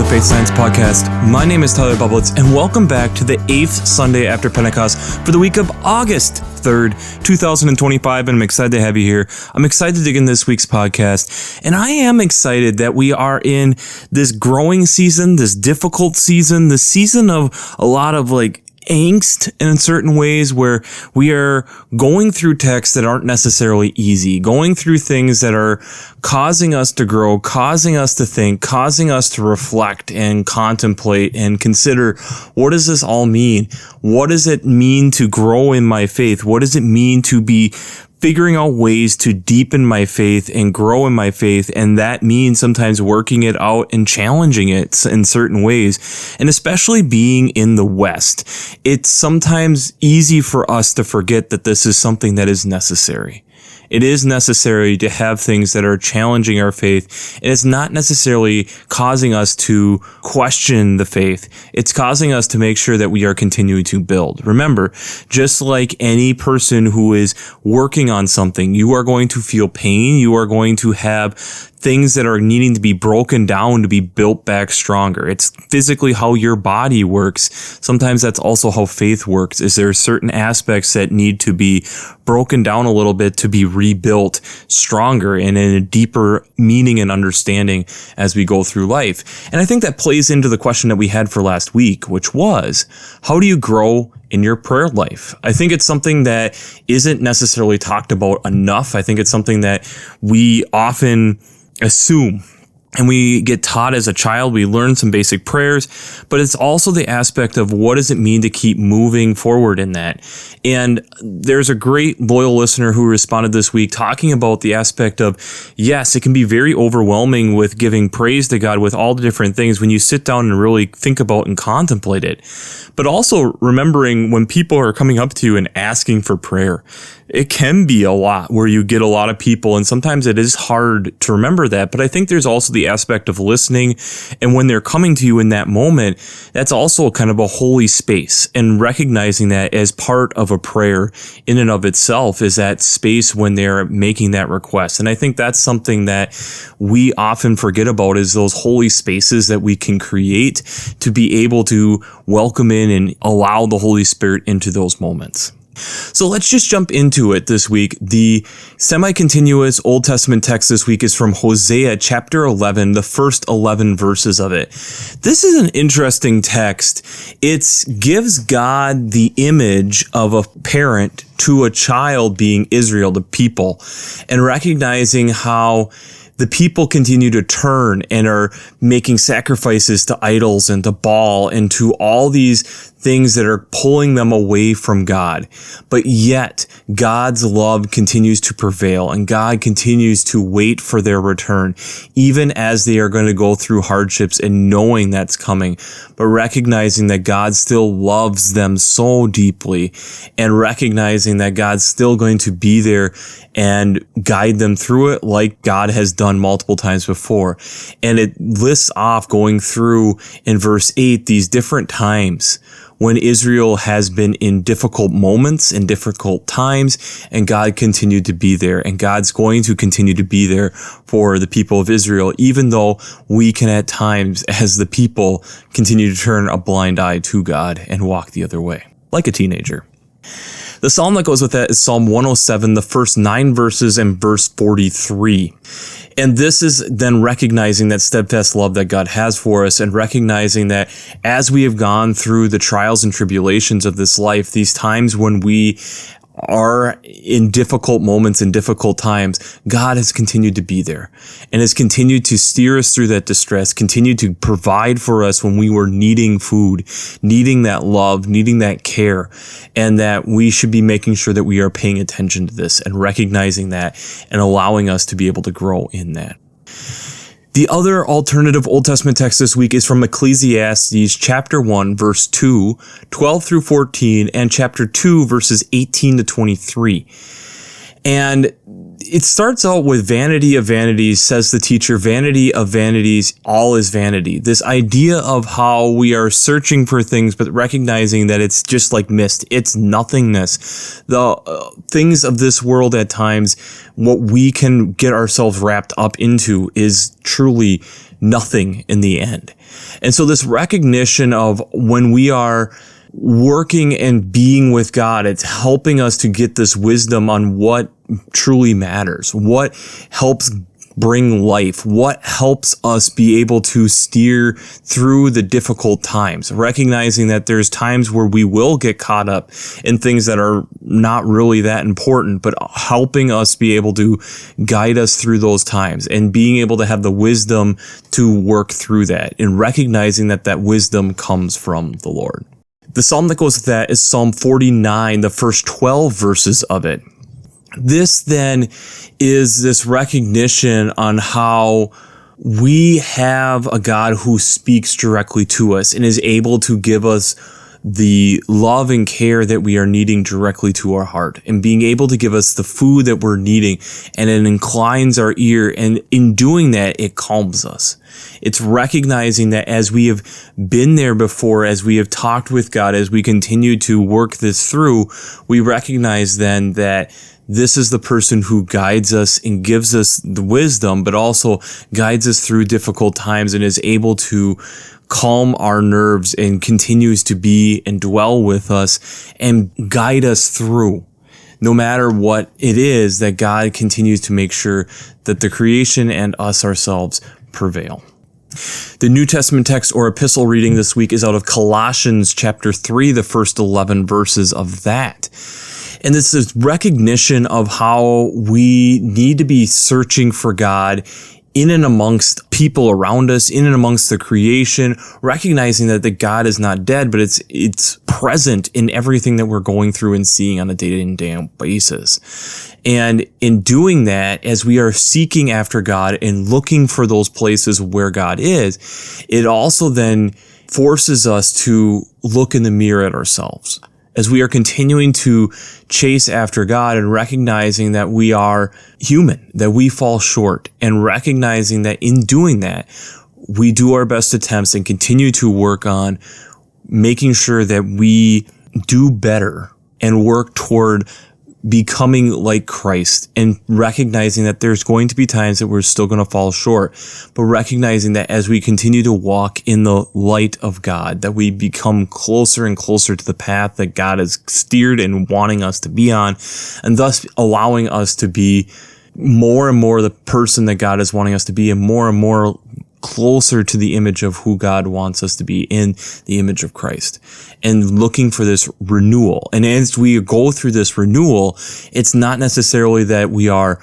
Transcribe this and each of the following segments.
Faith Science Podcast. My name is Tyler Bublitz, and welcome back to the 8th Sunday after Pentecost for the week of August 3rd, 2025, and I'm excited to have you here. I'm excited to dig in this week's podcast, and I am excited that we are in this growing season, this difficult season, the season of a lot of angst in certain ways, where we are going through texts that aren't necessarily easy, going through things that are causing us to grow, causing us to think, causing us to reflect and contemplate and consider, what does this all mean? What does it mean to grow in my faith? What does it mean to be figuring out ways to deepen my faith and grow in my faith? And that means sometimes working it out and challenging it in certain ways. And especially being in the West, it's sometimes easy for us to forget that this is something that is necessary. It is necessary to have things that are challenging our faith. And it's not necessarily causing us to question the faith. It's causing us to make sure that we are continuing to build. Remember, just like any person who is working on something, you are going to feel pain. You are going to have things that are needing to be broken down to be built back stronger. It's physically how your body works. Sometimes that's also how faith works. Is there certain aspects that need to be broken down a little bit to be rebuilt stronger and in a deeper meaning and understanding as we go through life? And I think that plays into the question that we had for last week, which was, how do you grow in your prayer life? I think it's something that isn't necessarily talked about enough. I think it's something that we often assume, and we get taught as a child. We learn some basic prayers, but it's also the aspect of what does it mean to keep moving forward in that. And there's a great loyal listener who responded this week talking about the aspect of, yes, it can be very overwhelming with giving praise to God with all the different things when you sit down and really think about and contemplate it. But also remembering when people are coming up to you and asking for prayer, it can be a lot where you get a lot of people, and sometimes it is hard to remember that. But I think there's also the aspect of listening, and when they're coming to you in that moment, that's also kind of a holy space, and recognizing that as part of a prayer in and of itself is that space when they're making that request. And I think that's something that we often forget about, is those holy spaces that we can create to be able to welcome in and allow the Holy Spirit into those moments. So let's just jump into it this week. The semi-continuous Old Testament text this week is from Hosea chapter 11, the first 11 verses of it. This is an interesting text. It gives God the image of a parent to a child being Israel, the people, and recognizing how the people continue to turn and are making sacrifices to idols and to Baal and to all these things that are pulling them away from God. But yet God's love continues to prevail, and God continues to wait for their return, even as they are going to go through hardships and knowing that's coming, but recognizing that God still loves them so deeply, and recognizing that God's still going to be there and guide them through it like God has done multiple times before. And it lists off, going through in verse 8, these different times when Israel has been in difficult moments, in difficult times, and God continued to be there. And God's going to continue to be there for the people of Israel, even though we can at times, as the people, continue to turn a blind eye to God and walk the other way, like a teenager. The psalm that goes with that is Psalm 107, the first 9 verses and verse 43. And this is then recognizing that steadfast love that God has for us, and recognizing that as we have gone through the trials and tribulations of this life, these times when we are in difficult moments and difficult times, God has continued to be there and has continued to steer us through that distress, continued to provide for us when we were needing food, needing that love, needing that care, and that we should be making sure that we are paying attention to this and recognizing that and allowing us to be able to grow in that. The other alternative Old Testament text this week is from Ecclesiastes chapter 1, verse 2, 12 through 14, and chapter 2, verses 18 to 23. And it starts out with vanity of vanities, says the teacher, vanity of vanities, all is vanity. This idea of how we are searching for things, but recognizing that it's just like mist. It's nothingness. The things of this world at times, what we can get ourselves wrapped up into is truly nothing in the end. And so this recognition of when we are working and being with God, it's helping us to get this wisdom on what truly matters, what helps bring life, what helps us be able to steer through the difficult times, recognizing that there's times where we will get caught up in things that are not really that important, but helping us be able to guide us through those times and being able to have the wisdom to work through that and recognizing that that wisdom comes from the Lord. The psalm that goes with that is Psalm 49, the first 12 verses of it. This then is this recognition on how we have a God who speaks directly to us and is able to give us the love and care that we are needing directly to our heart, and being able to give us the food that we're needing, and it inclines our ear, and in doing that, it calms us. It's recognizing that as we have been there before, as we have talked with God, as we continue to work this through, we recognize then that this is the person who guides us and gives us the wisdom, but also guides us through difficult times and is able to calm our nerves and continues to be and dwell with us and guide us through. No matter what it is, that God continues to make sure that the creation and us ourselves prevail. The New Testament text or epistle reading this week is out of Colossians chapter 3, the first 11 verses of that. And this is recognition of how we need to be searching for God in and amongst people around us, in and amongst the creation, recognizing that the God is not dead, but it's present in everything that we're going through and seeing on a day-to-day basis. And in doing that, as we are seeking after God and looking for those places where God is, it also then forces us to look in the mirror at ourselves. As we are continuing to chase after God and recognizing that we are human, that we fall short, and recognizing that in doing that, we do our best attempts and continue to work on making sure that we do better and work toward becoming like Christ, and recognizing that there's going to be times that we're still going to fall short, but recognizing that as we continue to walk in the light of God, that we become closer and closer to the path that God has steered and wanting us to be on, and thus allowing us to be more and more the person that God is wanting us to be, and more closer to the image of who God wants us to be, in the image of Christ, and looking for this renewal. And as we go through this renewal, it's not necessarily that we are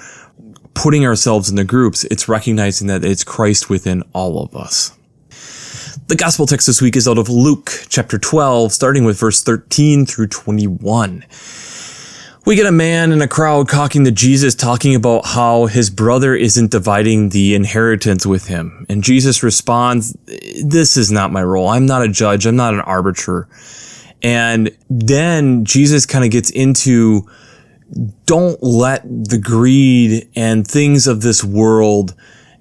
putting ourselves in the groups. It's recognizing that it's Christ within all of us. The gospel text this week is out of Luke chapter 12, starting with verse 13 through 21. We get a man in a crowd talking to Jesus, talking about how his brother isn't dividing the inheritance with him. And Jesus responds, "This is not my role. I'm not a judge. I'm not an arbiter." And then Jesus kind of gets into, don't let the greed and things of this world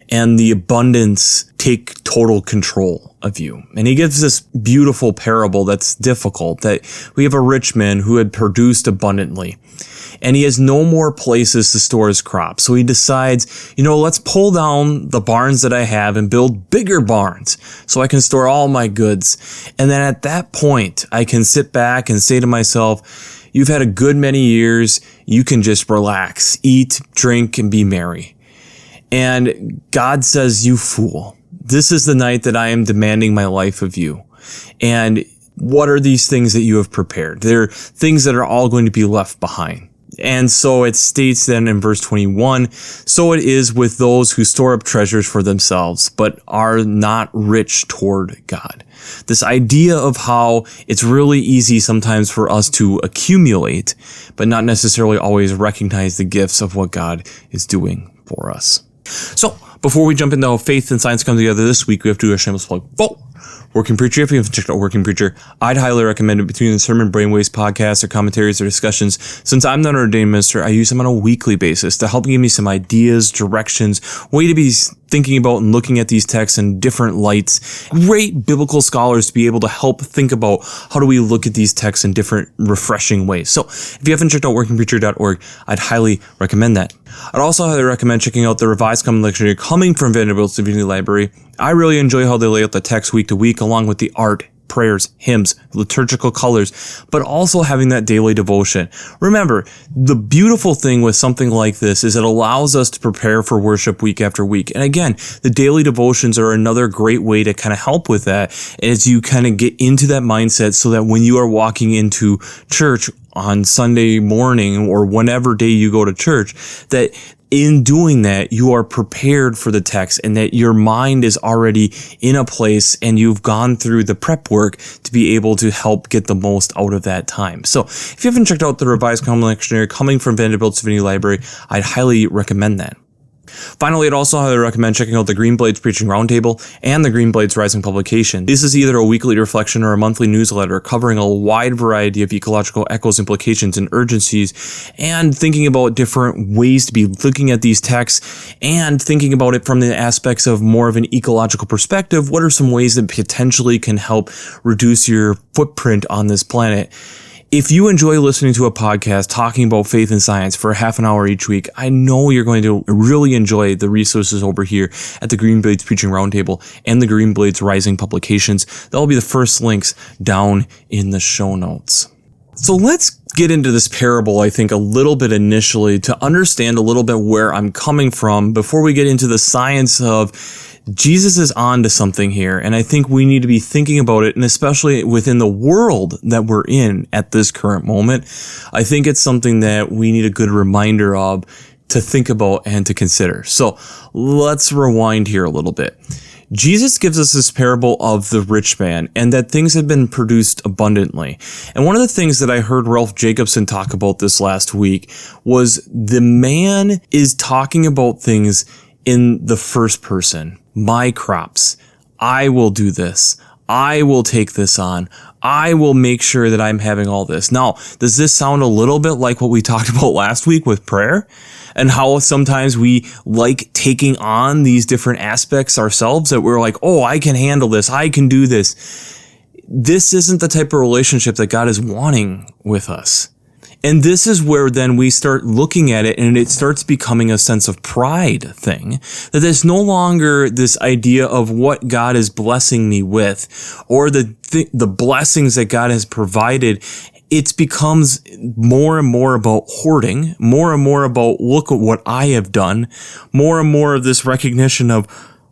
and the abundance take total control of you. And he gives this beautiful parable that's difficult, that we have a rich man who had produced abundantly, and he has no more places to store his crops. So he decides, let's pull down the barns that I have and build bigger barns so I can store all my goods. And then at that point, I can sit back and say to myself, you've had a good many years. You can just relax, eat, drink, and be merry. And God says, you fool, this is the night that I am demanding my life of you. And what are these things that you have prepared? They're things that are all going to be left behind. And so it states then in verse 21, so it is with those who store up treasures for themselves, but are not rich toward God. This idea of how it's really easy sometimes for us to accumulate, but not necessarily always recognize the gifts of what God is doing for us. So before we jump into how faith and science come together this week, we have to do a shameless plug. Working Preacher. If you haven't checked out Working Preacher, I'd highly recommend it. Between the Sermon Brainwaves podcasts or commentaries or discussions, since I'm not an ordained minister, I use them on a weekly basis to help give me some ideas, directions, way to be thinking about and looking at these texts in different lights. Great biblical scholars to be able to help think about how do we look at these texts in different refreshing ways. So if you haven't checked out workingpreacher.org, I'd highly recommend that. I'd also highly recommend checking out the Revised Common Lectionary coming from Vanderbilt's Divinity Library. I really enjoy how they lay out the text week to week, along with the art, prayers, hymns, liturgical colors, but also having that daily devotion. Remember, the beautiful thing with something like this is it allows us to prepare for worship week after week. And again, the daily devotions are another great way to kind of help with that as you kind of get into that mindset so that when you are walking into church on Sunday morning or whenever day you go to church, that in doing that, you are prepared for the text and that your mind is already in a place and you've gone through the prep work to be able to help get the most out of that time. So if you haven't checked out the Revised Common Lectionary coming from Vanderbilt's Divinity Library, I'd highly recommend that. Finally, I'd also highly recommend checking out the Green Blades Preaching Roundtable and the Green Blades Rising publication. This is either a weekly reflection or a monthly newsletter covering a wide variety of ecological echoes, implications, and urgencies, and thinking about different ways to be looking at these texts and thinking about it from the aspects of more of an ecological perspective. What are some ways that potentially can help reduce your footprint on this planet? If you enjoy listening to a podcast talking about faith and science for a half an hour each week, I know you're going to really enjoy the resources over here at the Green Blades Preaching Roundtable and the Green Blades Rising publications. That'll be the first links down in the show notes. So let's get into this parable, I think, a little bit initially to understand a little bit where I'm coming from before we get into the science of Jesus is on to something here, and I think we need to be thinking about it, and especially within the world that we're in at this current moment, I think it's something that we need a good reminder of to think about and to consider. So let's rewind here a little bit. Jesus gives us this parable of the rich man and that things have been produced abundantly. And one of the things that I heard Ralph Jacobson talk about this last week was the man is talking about things in the first person. My crops. I will do this. I will take this on. I will make sure that I'm having all this. Now, does this sound a little bit like what we talked about last week with prayer? And how sometimes we like taking on these different aspects ourselves that we're like, oh, I can handle this. I can do this. This isn't the type of relationship that God is wanting with us. And this is where then we start looking at it and it starts becoming a sense of pride thing. That there's no longer this idea of what God is blessing me with or the blessings that God has provided. It becomes more and more about hoarding, more and more about look at what I have done, more and more of this recognition of,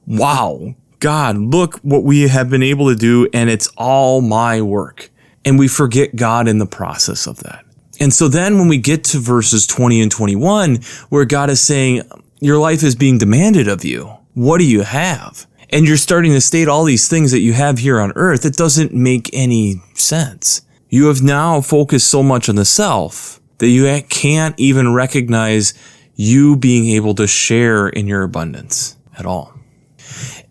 wow, God, look what we have been able to do and it's all my work. And we forget God in the process of that. And so then when we get to verses 20 and 21, where God is saying, your life is being demanded of you. What do you have? And you're starting to state all these things that you have here on earth. It doesn't make any sense. You have now focused so much on the self that you can't even recognize you being able to share in your abundance at all.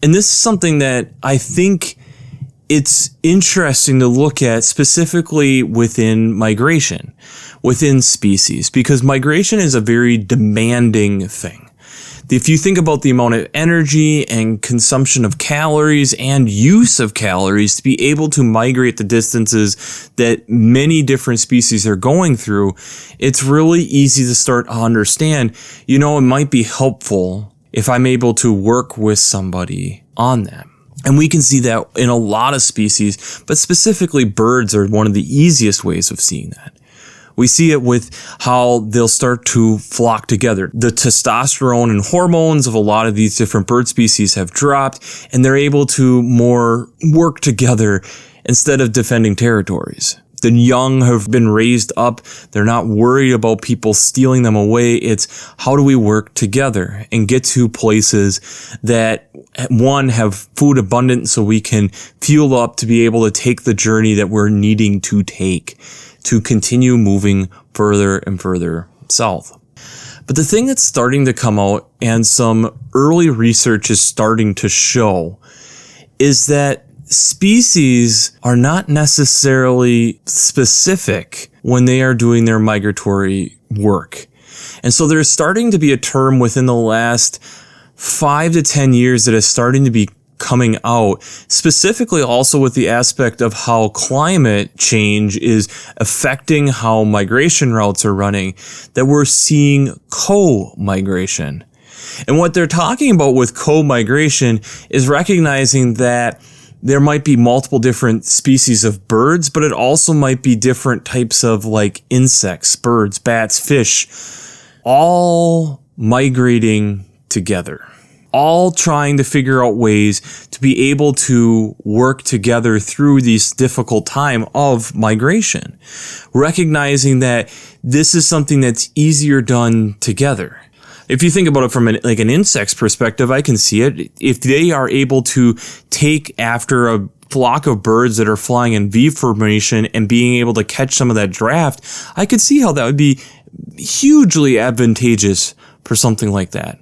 And this is something that I think it's interesting to look at specifically within migration, within species, because migration is a very demanding thing. If you think about the amount of energy and consumption of calories and use of calories to be able to migrate the distances that many different species are going through, it's really easy to start to understand, it might be helpful if I'm able to work with somebody on that. And we can see that in a lot of species, but specifically birds are one of the easiest ways of seeing that. We see it with how they'll start to flock together. The testosterone and hormones of a lot of these different bird species have dropped, and they're able to more work together instead of defending territories. The young have been raised up. They're not worried about people stealing them away. It's how do we work together and get to places that, one, have food abundant so we can fuel up to be able to take the journey that we're needing to take to continue moving further and further south. But the thing that's starting to come out, and some early research is starting to show, is that species are not necessarily specific when they are doing their migratory work. And so there's starting to be a term within the last 5 to 10 years that is starting to be coming out, specifically also with the aspect of how climate change is affecting how migration routes are running, that we're seeing co-migration. And what they're talking about with co-migration is recognizing that there might be multiple different species of birds, but it also might be different types of like insects, birds, bats, fish, all migrating together, all trying to figure out ways to be able to work together through this difficult time of migration, recognizing that this is something that's easier done together. If you think about it from an insect's perspective, I can see it. If they are able to take after a flock of birds that are flying in V formation and being able to catch some of that draft, I could see how that would be hugely advantageous for something like that.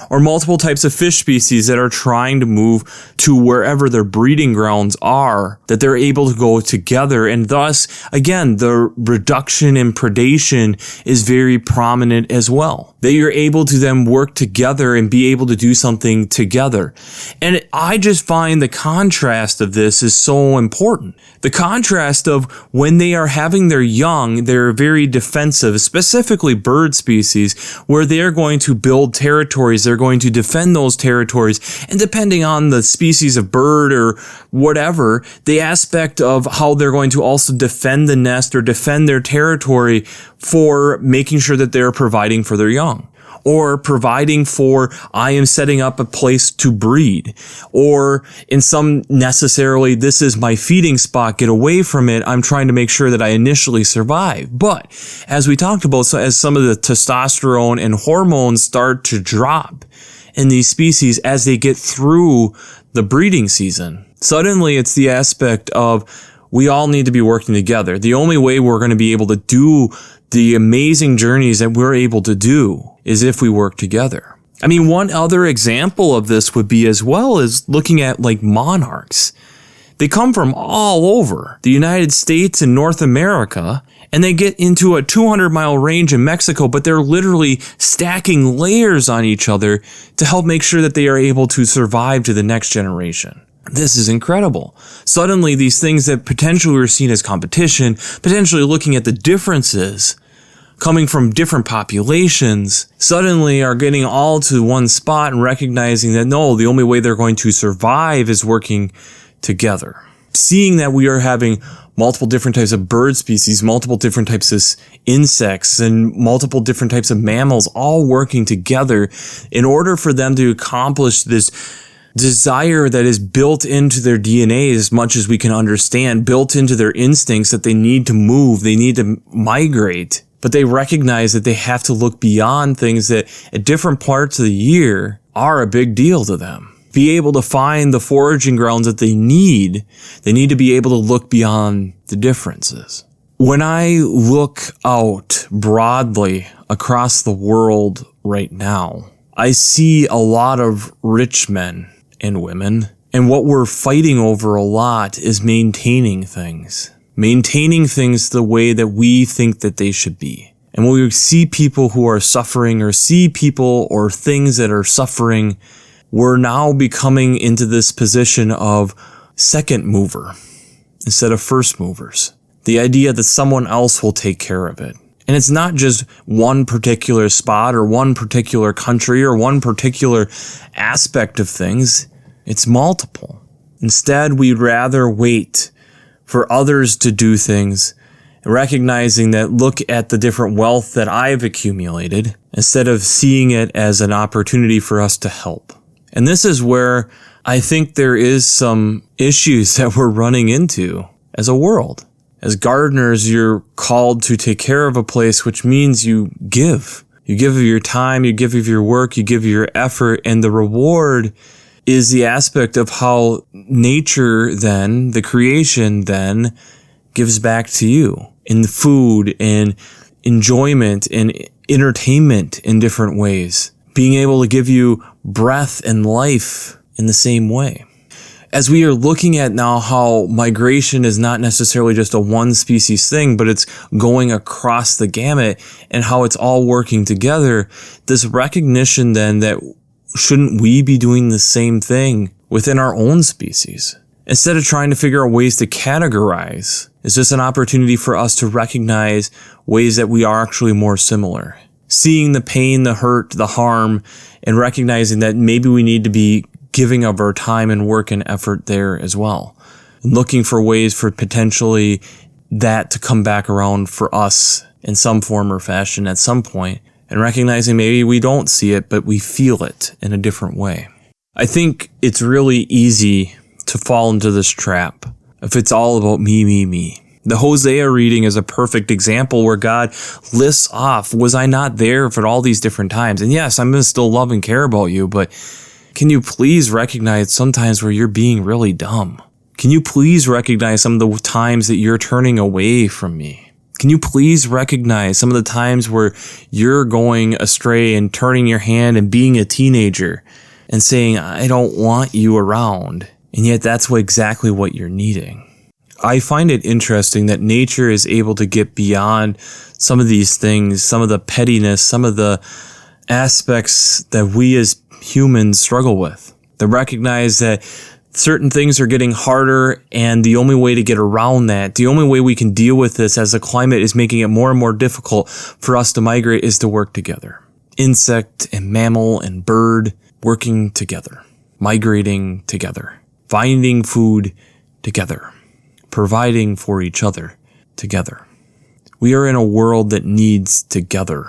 Or multiple types of fish species that are trying to move to wherever their breeding grounds are, that they're able to go together. And thus, again, the reduction in predation is very prominent as well. That you're able to then work together and be able to do something together. And I just find the contrast of this is so important. The contrast of when they are having their young, they're very defensive, specifically bird species, where they're going to build territories, they're going to defend those territories, and depending on the species of bird or whatever, the aspect of how they're going to also defend the nest or defend their territory for making sure that they're providing for their young. Or providing for, I am setting up a place to breed. Or in some necessarily, this is my feeding spot, get away from it. I'm trying to make sure that I initially survive. But as we talked about, so as some of the testosterone and hormones start to drop in these species as they get through the breeding season, suddenly it's the aspect of we all need to be working together. The only way we're going to be able to do the amazing journeys that we're able to do is if we work together. I mean, one other example of this would be as well as looking at like monarchs. They come from all over the United States and North America, and they get into a 200-mile range in Mexico, but they're literally stacking layers on each other to help make sure that they are able to survive to the next generation. This is incredible. Suddenly, these things that potentially were seen as competition, potentially looking at the differences coming from different populations, suddenly are getting all to one spot and recognizing that no, the only way they're going to survive is working together. Seeing that we are having multiple different types of bird species, multiple different types of insects, and multiple different types of mammals all working together in order for them to accomplish this desire that is built into their DNA as much as we can understand, built into their instincts that they need to move, they need to migrate. But they recognize that they have to look beyond things that at different parts of the year are a big deal to them. Be able to find the foraging grounds that they need to be able to look beyond the differences. When I look out broadly across the world right now, I see a lot of rich men and women, and what we're fighting over a lot is maintaining things the way that we think that they should be. And when we see people who are suffering or see people or things that are suffering, we're now becoming into this position of second mover instead of first movers. The idea that someone else will take care of it. And it's not just one particular spot or one particular country or one particular aspect of things. It's multiple. Instead, we'd rather wait for others to do things, recognizing that look at the different wealth that I've accumulated, instead of seeing it as an opportunity for us to help. And this is where I think there is some issues that we're running into as a world. As gardeners, you're called to take care of a place, which means you give. You give of your time, you give of your work, you give of your effort, and the reward is the aspect of how nature then, the creation then, gives back to you in food and enjoyment and entertainment in different ways. Being able to give you breath and life in the same way. As we are looking at now how migration is not necessarily just a one species thing, but it's going across the gamut and how it's all working together, this recognition then that shouldn't we be doing the same thing within our own species? Instead of trying to figure out ways to categorize, it's just an opportunity for us to recognize ways that we are actually more similar. Seeing the pain, the hurt, the harm, and recognizing that maybe we need to be giving of our time and work and effort there as well. And looking for ways for potentially that to come back around for us in some form or fashion at some point, and recognizing maybe we don't see it, but we feel it in a different way. I think it's really easy to fall into this trap if it's all about me, me, me. The Hosea reading is a perfect example where God lists off, was I not there for all these different times? And yes, I'm going to still love and care about you, but can you please recognize sometimes where you're being really dumb? Can you please recognize some of the times that you're turning away from me? Can you please recognize some of the times where you're going astray and turning your hand and being a teenager and saying, I don't want you around. And yet that's exactly what you're needing. I find it interesting that nature is able to get beyond some of these things, some of the pettiness, some of the aspects that we as humans struggle with. They recognize that certain things are getting harder, and the only way to get around that, the only way we can deal with this as the climate is making it more and more difficult for us to migrate, is to work together. Insect and mammal and bird working together, migrating together, finding food together, providing for each other together. We are in a world that needs together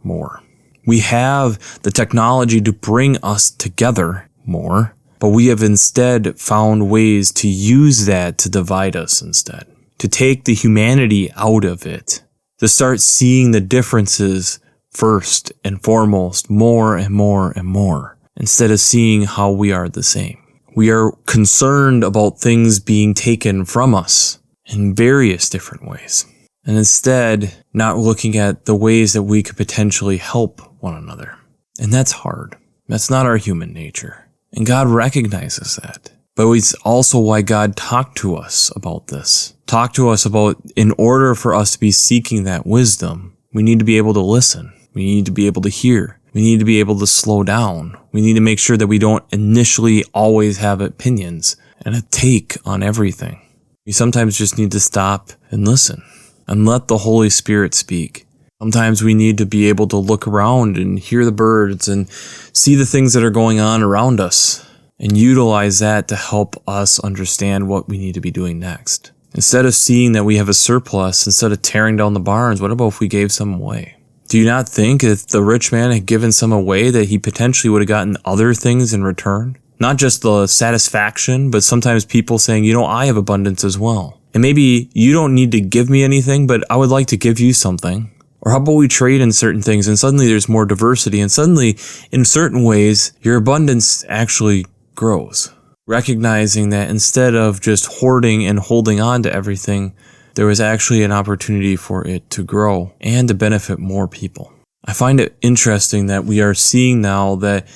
more. We have the technology to bring us together more, but we have instead found ways to use that to divide us instead, to take the humanity out of it, to start seeing the differences first and foremost, more and more and more, instead of seeing how we are the same. We are concerned about things being taken from us in various different ways, and instead not looking at the ways that we could potentially help one another. And that's hard. That's not our human nature. And God recognizes that. But it's also why God talked to us about this. Talked to us about, in order for us to be seeking that wisdom, we need to be able to listen. We need to be able to hear. We need to be able to slow down. We need to make sure that we don't initially always have opinions and a take on everything. We sometimes just need to stop and listen and let the Holy Spirit speak. Sometimes we need to be able to look around and hear the birds and see the things that are going on around us and utilize that to help us understand what we need to be doing next. Instead of seeing that we have a surplus, instead of tearing down the barns, what about if we gave some away? Do you not think if the rich man had given some away that he potentially would have gotten other things in return? Not just the satisfaction, but sometimes people saying, I have abundance as well. And maybe you don't need to give me anything, but I would like to give you something. Or how about we trade in certain things and suddenly there's more diversity, and suddenly in certain ways your abundance actually grows. Recognizing that instead of just hoarding and holding on to everything, there was actually an opportunity for it to grow and to benefit more people. I find it interesting that we are seeing now that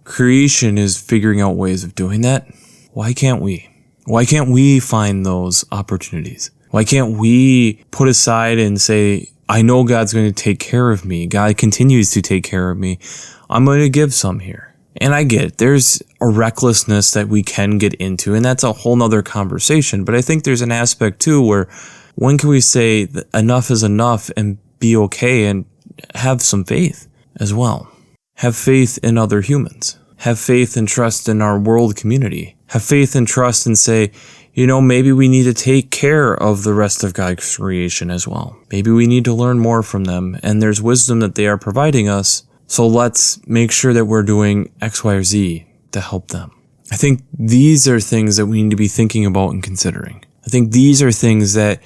creation is figuring out ways of doing that. Why can't we? Why can't we find those opportunities? Why can't we put aside and say, I know God's going to take care of me. God continues to take care of me. I'm going to give some here. And I get it. There's a recklessness that we can get into, and that's a whole nother conversation. But I think there's an aspect too where when can we say that enough is enough and be okay and have some faith as well? Have faith in other humans. Have faith and trust in our world community. Have faith and trust and say, maybe we need to take care of the rest of God's creation as well. Maybe we need to learn more from them, and there's wisdom that they are providing us. So let's make sure that we're doing X, Y, or Z to help them. I think these are things that we need to be thinking about and considering. I think these are things that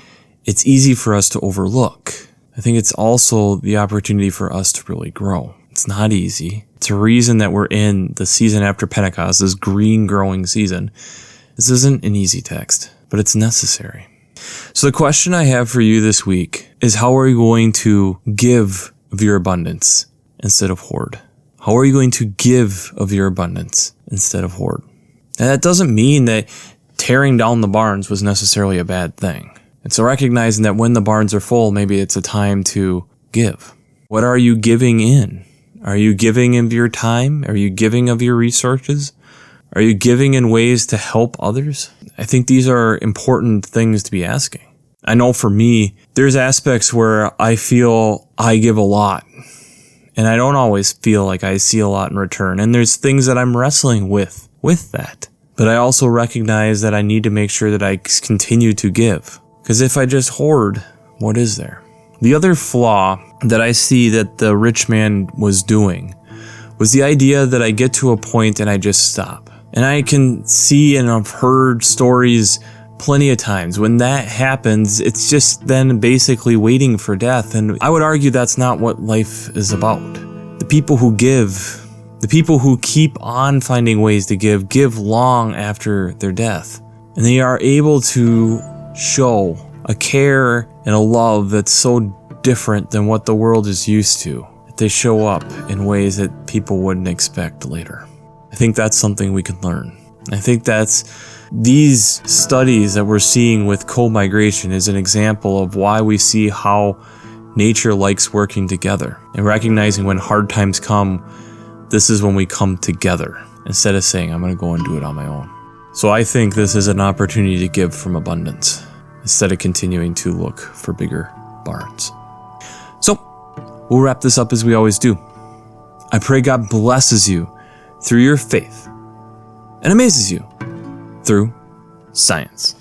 it's easy for us to overlook. I think it's also the opportunity for us to really grow. It's not easy. It's a reason that we're in the season after Pentecost, this green growing season. This isn't an easy text, but it's necessary. So the question I have for you this week is, how are you going to give of your abundance instead of hoard? How are you going to give of your abundance instead of hoard? And that doesn't mean that tearing down the barns was necessarily a bad thing. It's recognizing that when the barns are full, maybe it's a time to give. What are you giving in? Are you giving of your time? Are you giving of your resources? Are you giving in ways to help others? I think these are important things to be asking. I know for me, there's aspects where I feel I give a lot, and I don't always feel like I see a lot in return. And there's things that I'm wrestling with that. But I also recognize that I need to make sure that I continue to give. Because if I just hoard, what is there? The other flaw that I see that the rich man was doing was the idea that I get to a point and I just stop. And I can see and I've heard stories plenty of times. When that happens, it's just then basically waiting for death. And I would argue that's not what life is about. The people who give, the people who keep on finding ways to give long after their death. And they are able to show a care and a love that's so different than what the world is used to. They show up in ways that people wouldn't expect later. I think that's something we can learn. I think that's these studies that we're seeing with co-migration is an example of why we see how nature likes working together and recognizing when hard times come, this is when we come together instead of saying, I'm going to go and do it on my own. So I think this is an opportunity to give from abundance instead of continuing to look for bigger barns. So we'll wrap this up as we always do. I pray God blesses you through your faith and amazes you through science.